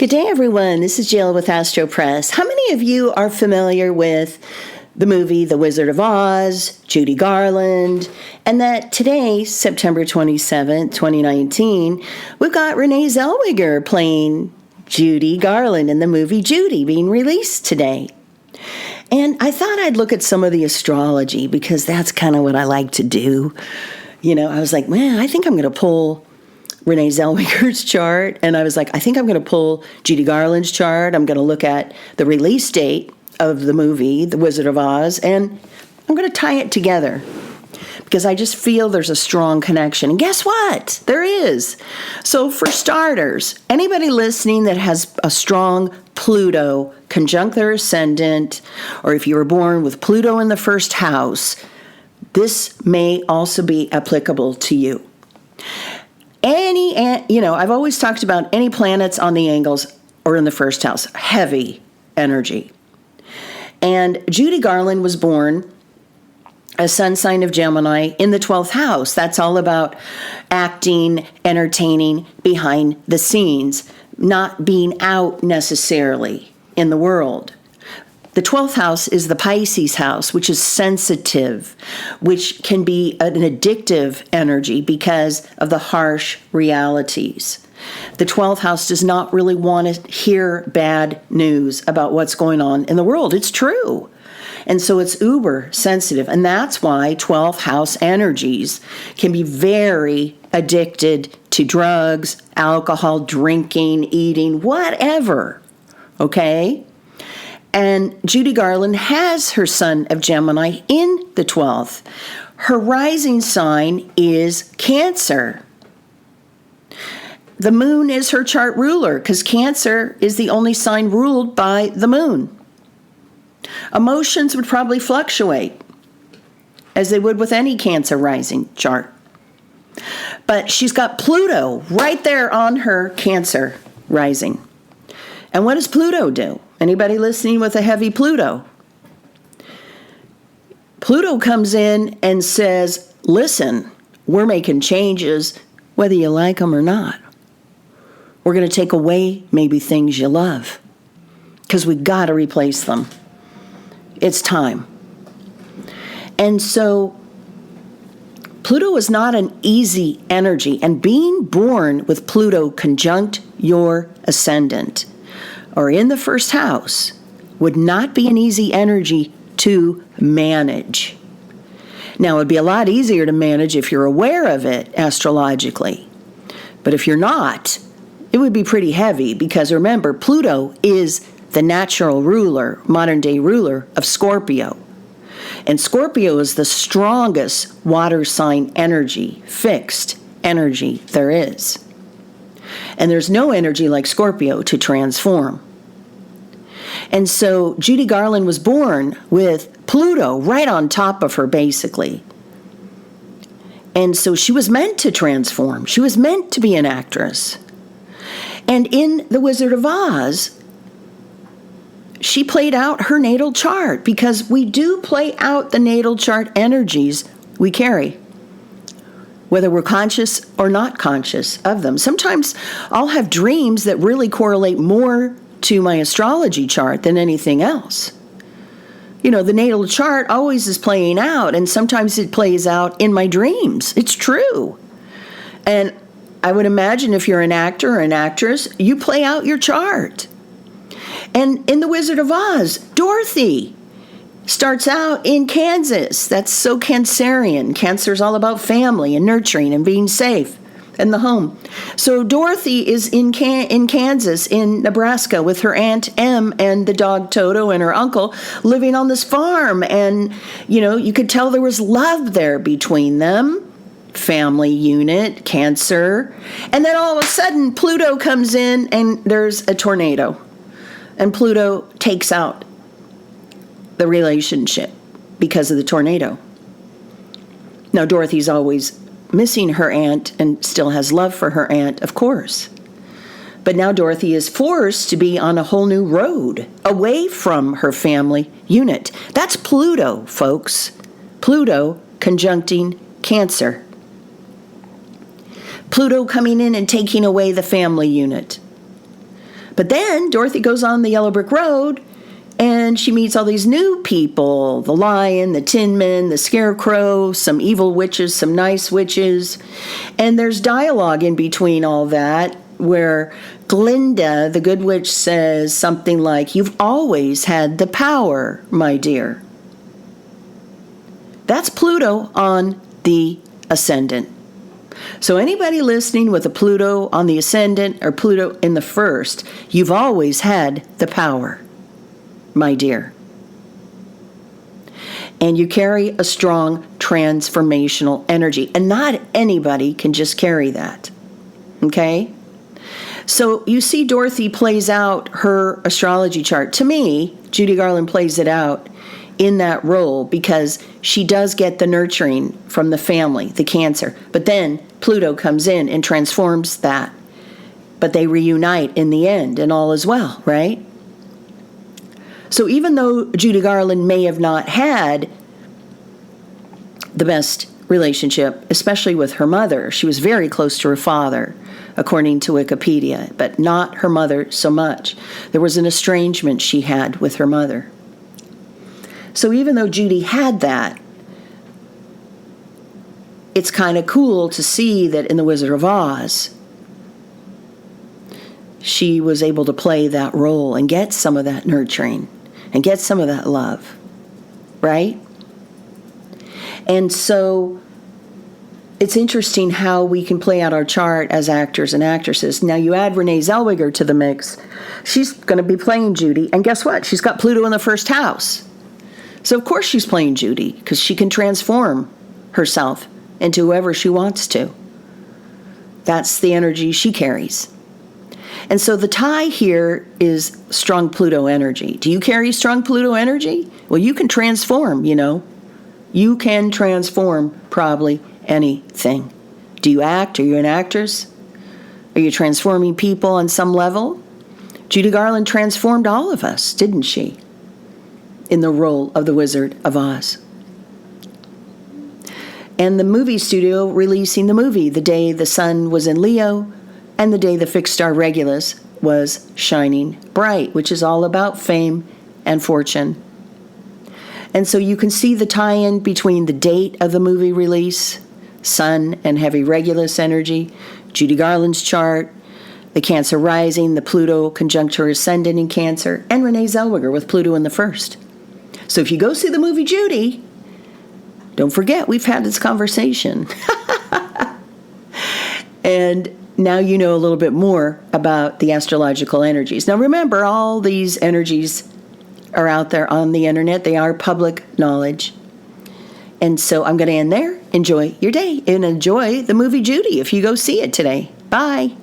Good day, everyone. This is Jill with Astro Press. How many of you are familiar with the movie The Wizard of Oz, Judy Garland, and that today, September 27th, 2019, we've got Renee Zellweger playing Judy Garland in the movie Judy being released today. And I thought I'd look at some of the astrology because that's kind of what I like to do. You know, I was like, man, I think I'm going to pull Renee Zellweger's chart, and I was like, I think I'm going to pull Judy Garland's chart. I'm going to look at the release date of the movie, The Wizard of Oz, and I'm going to tie it together because I just feel there's a strong connection. And guess what? There is. So for starters, anybody listening that has a strong Pluto conjunct their ascendant, or if you were born with Pluto in the first house, this may also be applicable to you. I've always talked about any planets on the angles or in the first house, heavy energy. And Judy Garland was born a sun sign of Gemini in the 12th house. That's all about acting, entertaining behind the scenes, not being out necessarily in the world. The 12th house is the Pisces house, which is sensitive, which can be an addictive energy because of the harsh realities. The 12th house does not really want to hear bad news about what's going on in the world. It's true. And so it's uber sensitive. And that's why 12th house energies can be very addicted to drugs, alcohol, drinking, eating, whatever. Okay? And Judy Garland has her sun of Gemini in the 12th. Her rising sign is Cancer. The moon is her chart ruler because Cancer is the only sign ruled by the moon. Emotions would probably fluctuate as they would with any Cancer rising chart. But she's got Pluto right there on her Cancer rising. And what does Pluto do? Anybody listening with a heavy Pluto? Pluto comes in and says, listen, we're making changes whether you like them or not. We're going to take away maybe things you love because we got to replace them. It's time. And so Pluto is not an easy energy, and being born with Pluto conjunct your ascendant or in the first house would not be an easy energy to manage. Now, it would be a lot easier to manage if you're aware of it astrologically. But if you're not, it would be pretty heavy because remember, Pluto is the natural ruler, modern day ruler of Scorpio. And Scorpio is the strongest water sign energy, fixed energy there is. And there's no energy like Scorpio to transform. And so Judy Garland was born with Pluto right on top of her, basically. And so she was meant to transform. She was meant to be an actress. And in The Wizard of Oz, she played out her natal chart because we do play out the natal chart energies we carry, whether we're conscious or not conscious of them. Sometimes I'll have dreams that really correlate more to my astrology chart than anything else. You know, the natal chart always is playing out, and sometimes it plays out in my dreams. It's true. And I would imagine if you're an actor or an actress, you play out your chart. And in The Wizard of Oz, Dorothy starts out in Kansas. That's so Cancerian. Cancer's all about family and nurturing and being safe in the home. So Dorothy is in Kansas, in Nebraska, with her Aunt Em and the dog Toto and her uncle living on this farm. And, you know, you could tell there was love there between them. Family unit, Cancer. And then all of a sudden, Pluto comes in and there's a tornado. And Pluto takes out the relationship because of the tornado. Now, Dorothy's always missing her aunt and still has love for her aunt, of course. But now Dorothy is forced to be on a whole new road away from her family unit. That's Pluto, folks. Pluto conjuncting Cancer. Pluto coming in and taking away the family unit. But then Dorothy goes on the yellow brick road and she meets all these new people, the lion, the tin man, the scarecrow, some evil witches, some nice witches. And there's dialogue in between all that where Glinda, the good witch, says something like, "You've always had the power, my dear." That's Pluto on the ascendant. So anybody listening with a Pluto on the ascendant or Pluto in the first, you've always had the power, my dear. And you carry a strong transformational energy. And not anybody can just carry that. Okay? So you see Dorothy plays out her astrology chart. To me, Judy Garland plays it out in that role because she does get the nurturing from the family, the Cancer. But then Pluto comes in and transforms that. But they reunite in the end and all is well, right? So even though Judy Garland may have not had the best relationship, especially with her mother, she was very close to her father, according to Wikipedia, but not her mother so much. There was an estrangement she had with her mother. So even though Judy had that, it's kind of cool to see that in The Wizard of Oz, she was able to play that role and get some of that nurturing and get some of that love, right? And so it's interesting how we can play out our chart as actors and actresses. Now you add Renee Zellweger to the mix. She's going to be playing Judy, and guess what? She's got Pluto in the first house. So of course she's playing Judy because she can transform herself into whoever she wants to. That's the energy she carries. And so the tie here is strong Pluto energy. Do you carry strong Pluto energy? Well, you can transform, you know. You can transform probably anything. Do you act? Are you an actress? Are you transforming people on some level? Judy Garland transformed all of us, didn't she? In the role of the Wizard of Oz. And the movie studio releasing the movie the day the sun was in Leo and the day the fixed star Regulus was shining bright, which is all about fame and fortune. And so you can see the tie-in between the date of the movie release, Sun and heavy Regulus energy, Judy Garland's chart, the Cancer rising, the Pluto conjunct her ascendant in Cancer, and Renee Zellweger with Pluto in the first. So if you go see the movie Judy, don't forget we've had this conversation. And now you know a little bit more about the astrological energies. Now remember, all these energies are out there on the internet. They are public knowledge. And so I'm going to end there. Enjoy your day and enjoy the movie Judy if you go see it today. Bye.